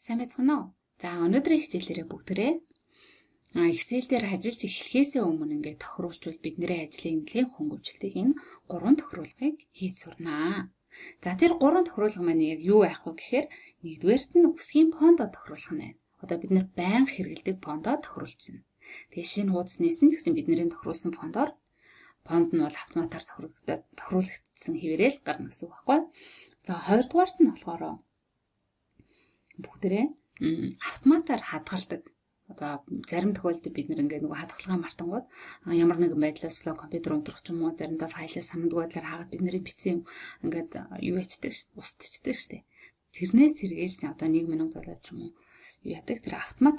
Сайн байцгаана уу? За өнөөдрийн хичээлээрээ бүгдээрээ Excel дээр ажиллаж эхлэхээс өмнө ингээд тохируулжвал бидний ажлын нэлээд хөнгөвчлөлтийг энэ 3 тохируулгыг хийж сурнаа. За тэр 3 тохируулга маань яг юу байх вэ гэхээр нэгдүгээрт нь үсгийн фондо тохируулах нь байна. Одоо бид нэр байнга хэрэглэдэг фондо тохируулчихна. Тэгээ шинэ хуудас нээсэн гэсэн бидний тохируулсан фонд нь бол автоматар тохируулагдсан хэвээрээ л гарна гэсэн үг байхгүй. За хоёрдугаарт нь болохоор бүгдээрээ автоматар хадгалдаг. Одоо зарим тохиолдолд бид ингээд нөгөө хадгалгаа мартангууд ямар нэгэн байдлаас л компьютер унтрах ч юм уу заримдаа файлаа самдгүй байдлаар хаагаад бид нарын бичсэн ингээд юу ячдаг шүү дээ. Устчдаг шүү дээ. Тэрнээс сэргийлсэн одоо 1 минут болоод ч юм уу юу яадаг тэр автомат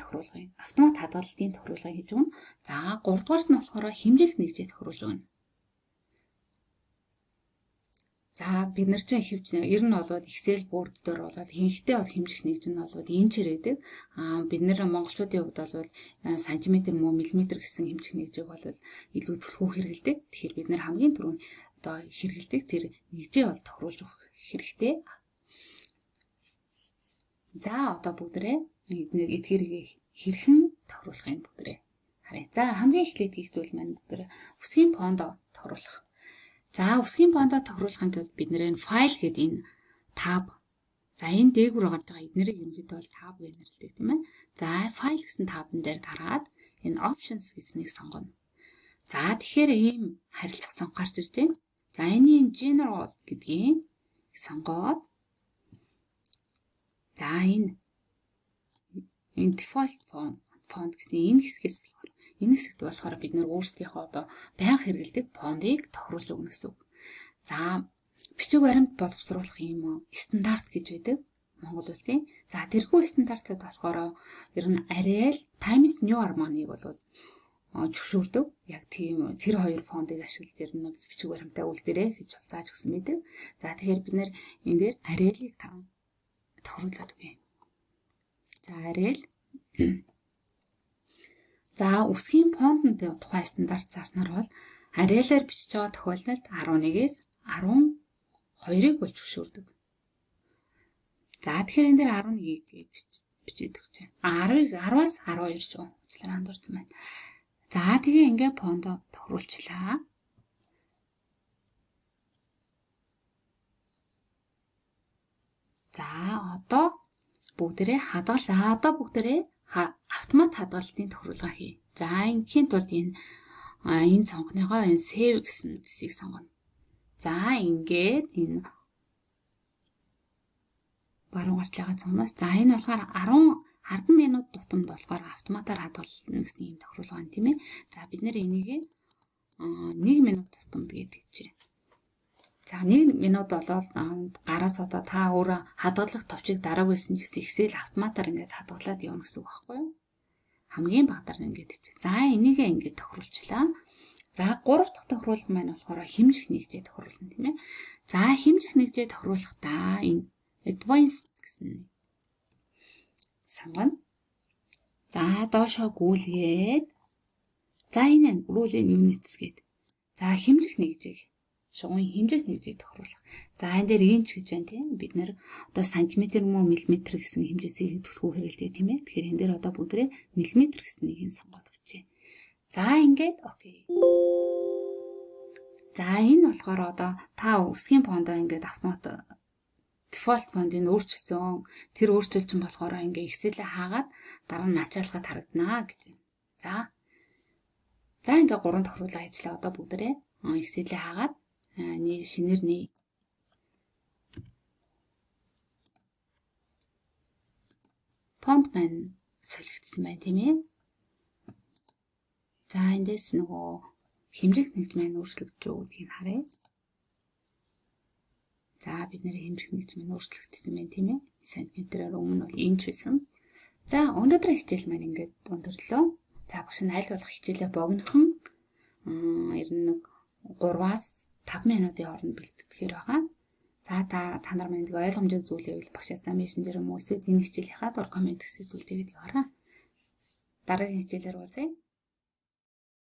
хадгалтын тохируулгыг хийж өгнө. За 3 дугаарт нь болохоор хэмжээх нэгжээ тохируулж өгнө. За бид нар чинь ер нь бол Excel board дээр болоод хинхтэй бод хэмжих нэгж нь бол инч ирээдэг. Бид нэр монголчуудын хувьд бол сантиметр мөн миллиметр гэсэн хэмжих нэгжийг бол илүү төлхөө хэрэгэлдэг. Тэгэхээр бид нар хамгийн түрүүнд одоо хэрэгэлдэг тэр нэгжээ бол тохируулж өгөх хэрэгтэй. За одоо бүгдээрээ нэг эдгээрийг хэрхэн тохируулах юм бүгдээрээ харъя. За хамгийн эхлээд хийх зүйл маань бүгдээрээ үсгийн фондо тохируулах. За үсгийн фондо тохируулахын тулд бид нэр файл гэдэг энэ tab. За энэ дээгүүр гарч байгаа эднэрийг ерөнхийдөө бол tab гэж нэрлэдэг тийм ээ. За файл гэсэн табн дээр дараад энэ options гэснийг сонгоно. За тэгэхээр ийм харилцах цонх гарч ирж байна. За энэ general гэдгийг сонгоод за энэ default font гэсэн энэ хэсгээс болохоор бид нэр өөрсдийнхөө одоо байнга хэрэглэдэг фондыг тохируулж өгнө гэсэн үг. За бичиг баримт боловсруулах юм стандарт гэж байдаг Монгол улсын. За тэрхүү стандартад болохоор ер нь Arial Times New Roman-ыг бол зөвшөөрдөг. Яг тийм тэр хоёр фондыг ашиглаж ер нь бичиг баримтаа үлдээрэй гэж бол зааж өгсөн байдаг. За тэгэхээр бид нэр энэ дээр Arial-ыг тохируулаад өгье. За Arial За үсгийн фонд тухай стандарт зааснаар бол Arial-аар бичиж байгаа тохиолдолд 11-ээс 12-ыг болж зөвшөөрдөг. За тэгэхээр энэ дээр 11-ийг бичээд өгч байна. 10-аас 12 ч уучлаарай андуурсан байна. За тэгээ ингээ фондо тохируулчлаа. За одоо бүгдээрээ автомат хадгалтын тохируулга хий. За ингийн тулд энэ цонхныгоо энэ save гэсэн зэсийг сонгоно. За ингээд энэ баруун гарч байгаа цонхноос за энэ болохоор 10 минут тутамд болохоор автоматар хадгална гэсэн юм тохируулга байна тийм ээ. За бид нэр энийг 1 минут тутамд гэж байна. За 1 минут болоод гараас одоо та өөрөө хадгалах товчийг дараагүйсэн гэсэн Excel автоматар ингээд хадгалаад явна гэсэн үг байхгүй юу? Хамгийн багадаар ингээд хийдэг. За энийг ингээд тохируулчлаа. За 3 дахь тохируулга маань болохоор хэмжих нэгжээ тохируулна тийм ээ. За хэмжих нэгжээ тохируулахдаа энэ advanced гэсэн сонгоно. За доошоо гүйлгээд за энэ ruling units гээд за хэмжих нэгжийг шугамын хэмжих нэгжийг тохируулах. За энэ дээр инч гэж байна тийм. Бид нэр одоо сантиметр мөн миллиметр гэсэн хэмжээсийг төлхөө хэрэглэдэг тийм ээ. Тэгэхээр энэ дээр одоо бүгдээ миллиметр гэснийг нь сонгоод өгчээ. За ингээд окей. За энэ болохоор одоо та үсгийн фондоо ингээд автомат default фондыг өөрчилсөн. Тэр өөрчилсөн болохоор ингээд Excel-ээ хаагаад дараа нь ачаалгаад харагданаа гэж байна. За ингээд 3 тохируулга хийчлээ одоо бүгдээ Excel-ээ хаагаад шинээр фонд маань солигдсон байна тийм ээ. За эндээс нөгөө хэмжих нэгж маань өөрчлөгдөж байгаа гэдгийг харъя. За бид нэр хэмжих нэгж маань өөрчлөгдсөн байна тийм ээ. Сантиметрээр өмнө бол инч байсан. За өнөөдрийн хичээл маань ингээд өндөрлөө. За багш нь аль болох хичээлээ богинохон 3-аас 5 минутын хооронд бэлтгэхээр байгаа. За та нар маань ойлгомжтой зүйл байвал багшаасаа мессенжер юм уу эсвэл энэ хичээлийнхаа дор комент хэсэгт үлдээгээд яваарай. Дараагийн хичээлээр уулзъя.